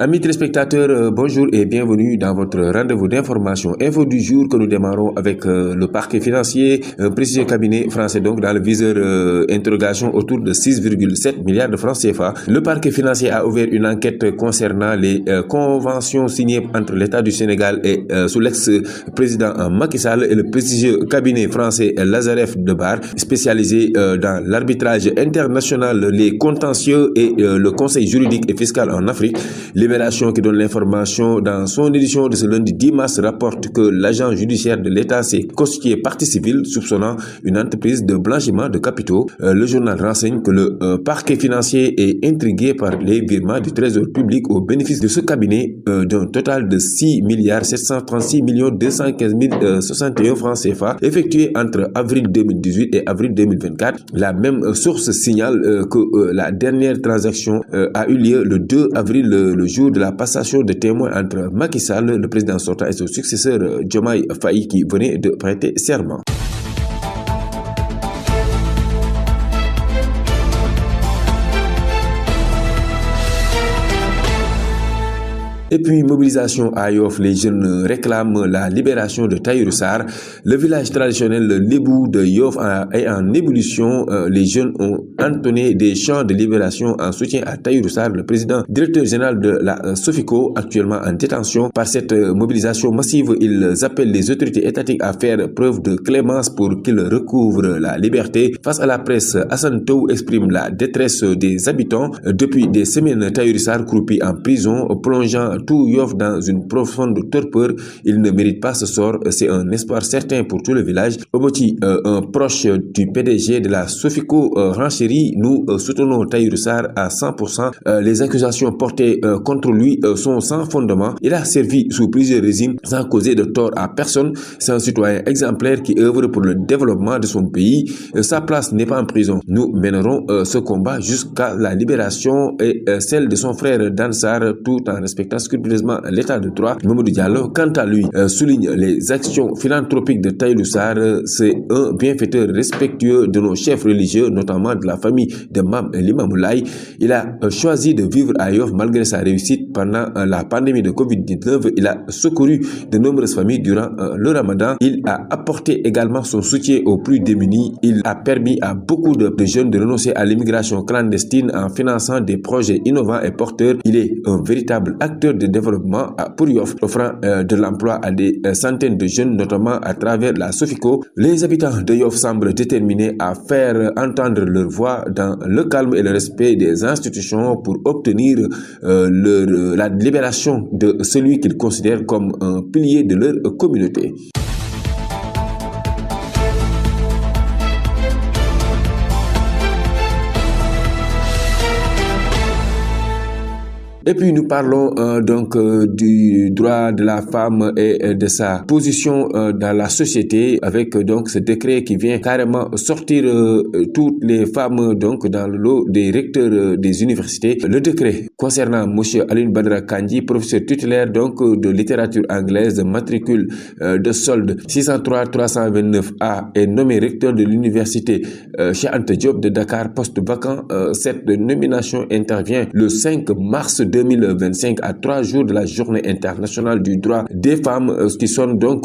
Amis téléspectateurs, bonjour et bienvenue dans votre rendez-vous d'information info du jour que nous démarrons avec le parquet financier, un prestigieux cabinet français donc dans le viseur interrogation autour de 6,7 milliards de francs CFA. Le parquet financier a ouvert une enquête concernant les conventions signées entre l'État du Sénégal et sous l'ex-président Macky Sall et le prestigieux cabinet français Lazareff Debar, spécialisé dans l'arbitrage international, les contentieux et le conseil juridique et fiscal en Afrique. Libération qui donne l'information dans son édition de ce lundi 10 mars rapporte que l'agent judiciaire de l'État s'est constitué partie civile soupçonnant une entreprise de blanchiment de capitaux. Le journal renseigne que le parquet financier est intrigué par les virements du trésor public au bénéfice de ce cabinet d'un total de 6 736 215 061 francs CFA effectués entre avril 2018 et avril 2024. La même source signale que la dernière transaction a eu lieu le 2 avril, le jour de la passation de témoins entre Macky Sall, le président sortant, et son successeur Diomaye Faye qui venait de prêter serment. Et puis, mobilisation à Yoff, les jeunes réclament la libération de Tahirou Sarr. Le village traditionnel Lébou de Yoff est en ébullition. Les jeunes ont entonné des chants de libération en soutien à Tahirou Sarr, le président directeur général de la Sofico, actuellement en détention. Par cette mobilisation massive, ils appellent les autorités étatiques à faire preuve de clémence pour qu'ils recouvrent la liberté. Face à la presse, Hassan Tou exprime la détresse des habitants. Depuis des semaines, Tahirou Sarr croupit en prison, plongeant tout Yoff dans une profonde torpeur. Il ne mérite pas ce sort. C'est un espoir certain pour tout le village. Oboti, un proche du PDG de la Sofico, renchérit: nous soutenons Tahirou Sarr à 100%. Les accusations portées contre lui sont sans fondement. Il a servi sous plusieurs régimes sans causer de tort à personne. C'est un citoyen exemplaire qui œuvre pour le développement de son pays. Sa place n'est pas en prison. Nous mènerons ce combat jusqu'à la libération et celle de son frère Dansar, tout en respectant scrupuleusement l'état de droit. Mamadou Diallo, quant à lui, souligne les actions philanthropiques de Tahirou Sarr. C'est un bienfaiteur respectueux de nos chefs religieux, notamment de la famille de Mam Limamoulaye. Il a choisi de vivre à Yoff malgré sa réussite pendant la pandémie de Covid-19. Il a secouru de nombreuses familles durant le Ramadan. Il a apporté également son soutien aux plus démunis. Il a permis à beaucoup de jeunes de renoncer à l'immigration clandestine en finançant des projets innovants et porteurs. Il est un véritable acteur de développement pour Yoff, offrant de l'emploi à des centaines de jeunes, notamment à travers la Sofico. Les habitants de Yoff semblent déterminés à faire entendre leur voix dans le calme et le respect des institutions pour obtenir la libération de celui qu'ils considèrent comme un pilier de leur communauté. Et puis nous parlons donc du droit de la femme et de sa position dans la société, avec donc ce décret qui vient carrément sortir toutes les femmes donc dans le lot des recteurs des universités. Le décret concernant M. Aline Badra Kandji, professeur titulaire donc de littérature anglaise, matricule de solde 603-329A, est nommé recteur de l'université Cheikh Anta Diop de Dakar, poste vacant. Cette nomination intervient le 5 mars 2025, à 3 jours de la journée internationale du droit des femmes, qui sonne donc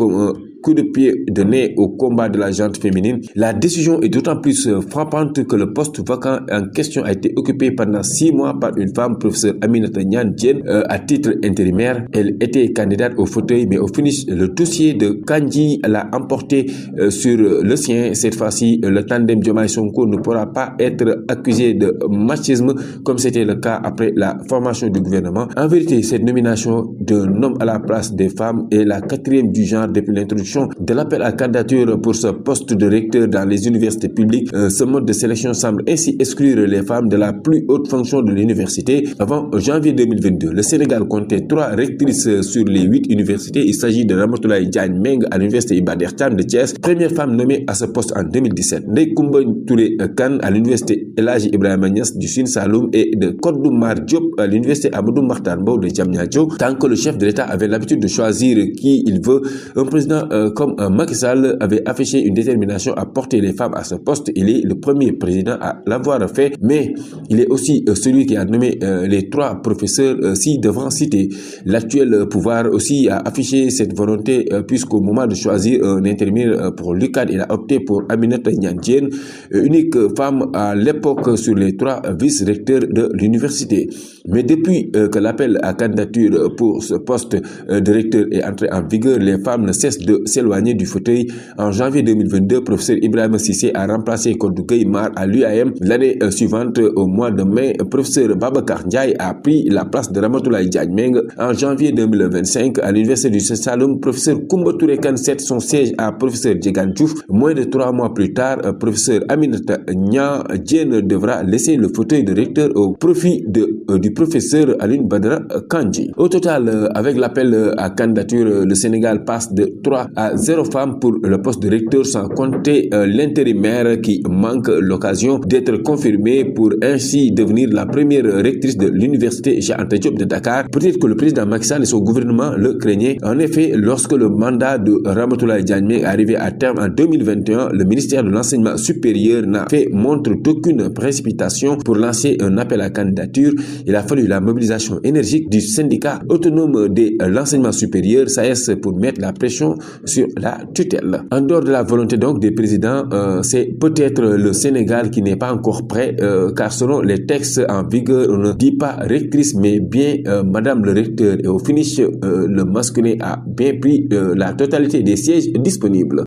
coup de pied de nez au combat de la gente féminine. La décision est d'autant plus frappante que le poste vacant en question a été occupé pendant 6 mois par une femme, professeur Aminata Niane Diène, à titre intérimaire. Elle était candidate au fauteuil, mais au finish, le dossier de Kandji l'a emporté sur le sien. Cette fois-ci, le tandem Diomaye Sonko ne pourra pas être accusé de machisme comme c'était le cas après la formation du gouvernement. En vérité, cette nomination d'un homme à la place des femmes est la 4e du genre depuis l'introduction de l'appel à candidature pour ce poste de recteur dans les universités publiques. Ce mode de sélection semble ainsi exclure les femmes de la plus haute fonction de l'université. Avant janvier 2022, le Sénégal comptait 3 rectrices sur les 8 universités. Il s'agit de Ramatoulaye Diagne Meng à l'université Iba Der Thiam de Thiès, première femme nommée à ce poste en 2017. Ndeye Koumba Touré Kane à l'université El Hadji Ibrahima Niass du Sine Saloum et de Kodou Mar Diop à l'université Amadou Mahtar Mbow de Diamniadio. Tant que le chef de l'État avait l'habitude de choisir qui il veut, un président comme Macky Sall avait affiché une détermination à porter les femmes à ce poste, il est le premier président à l'avoir fait, mais il est aussi celui qui a nommé les 3 professeurs ci-devant cités. L'actuel pouvoir aussi a affiché cette volonté puisqu'au moment de choisir un intérimaire pour l'UCAD, il a opté pour Aminata Niang Diène, unique femme à l'époque sur les 3 vice-recteurs de l'université. Mais depuis que l'appel à candidature pour ce poste de recteur est entré en vigueur, les femmes ne cessent de s'éloigner du fauteuil. En janvier 2022, professeur Ibrahima Cissé a remplacé Kodou Gueye Mar à l'UAM. L'année suivante, au mois de mai, professeur Babacar Ndiaye a pris la place de Ramatoulaye Diagne Meng. En janvier 2025, à l'université du Saloum, professeur Koumba Touré Kane cède son siège à professeur Djegan Diouf. Moins de 3 mois plus tard, professeur Aminata Niang Diène devra laisser le fauteuil de recteur au profit du professeur Aline Badara Kandji. Au total, avec l'appel à candidature, le Sénégal passe de 3 à 0 femmes pour le poste de recteur, sans compter l'intérimaire qui manque l'occasion d'être confirmée pour ainsi devenir la première rectrice de l'université Cheikh Anta Diop de Dakar. Peut-être que le président Macky Sall et son gouvernement le craignaient. En effet, lorsque le mandat de Ramatoulaye Diagne Meng est arrivé à terme en 2021, le ministère de l'Enseignement supérieur n'a fait montre d'aucune précipitation pour lancer un appel à candidature. Il a fallu la mobilisation énergique du syndicat autonome de l'enseignement supérieur, SAES, pour mettre la pression sur la tutelle. En dehors de la volonté donc des présidents, c'est peut-être le Sénégal qui n'est pas encore prêt, car selon les textes en vigueur, on ne dit pas rectrice, mais bien madame le recteur. Et au finish, le masculin a bien pris la totalité des sièges disponibles.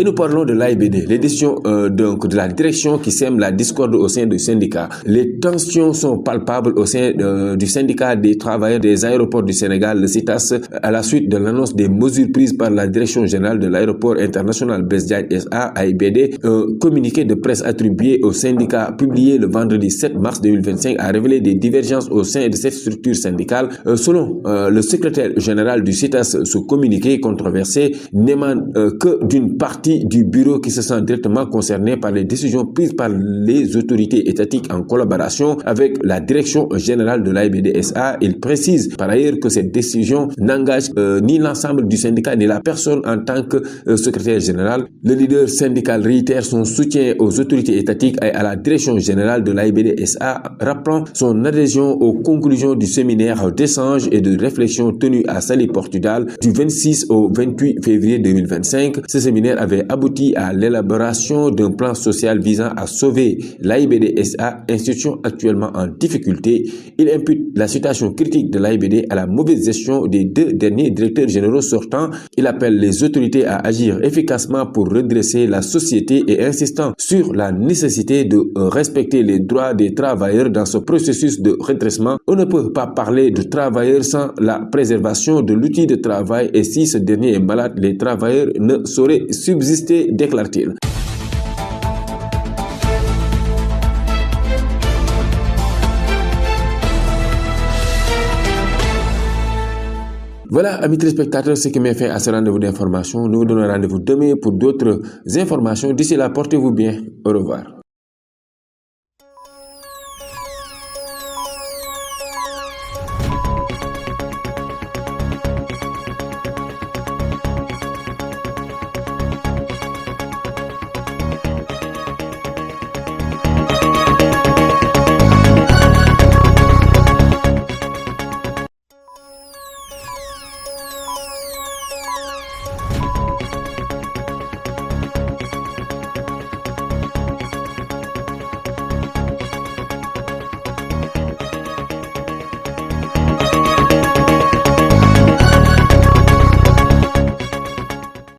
Et nous parlons de l'AIBD, les décisions donc de la direction qui sème la discorde au sein du syndicat. Les tensions sont palpables au sein du syndicat des travailleurs des aéroports du Sénégal, le CITAS, à la suite de l'annonce des mesures prises par la direction générale de l'aéroport international Blaise Diagne SA, AIBD. Un communiqué de presse attribué au syndicat publié le vendredi 7 mars 2025 a révélé des divergences au sein de cette structure syndicale. Selon le secrétaire général du CITAS, ce communiqué controversé n'émane que d'une partie du bureau qui se sent directement concerné par les décisions prises par les autorités étatiques en collaboration avec la direction générale de l'AIBD SA. Il précise par ailleurs que cette décision n'engage ni l'ensemble du syndicat ni la personne en tant que secrétaire général. Le leader syndical réitère son soutien aux autorités étatiques et à la direction générale de l'AIBD SA, rappelant son adhésion aux conclusions du séminaire d'échange et de réflexion tenu à Saly, Portugal, du 26 au 28 février 2025. Ce séminaire avait abouti à l'élaboration d'un plan social visant à sauver l'AIBD SA, institution actuellement en difficulté. Il impute la situation critique de l'AIBD à la mauvaise gestion des 2 derniers directeurs généraux sortants. Il appelle les autorités à agir efficacement pour redresser la société et insistant sur la nécessité de respecter les droits des travailleurs dans ce processus de redressement. On ne peut pas parler de travailleurs sans la préservation de l'outil de travail, et si ce dernier est malade, les travailleurs ne sauraient subsister, déclare-t-il. Voilà, amis téléspectateurs, ce qui m'est fait à ce rendez-vous d'information. Nous vous donnons rendez-vous demain pour d'autres informations. D'ici là, portez-vous bien. Au revoir.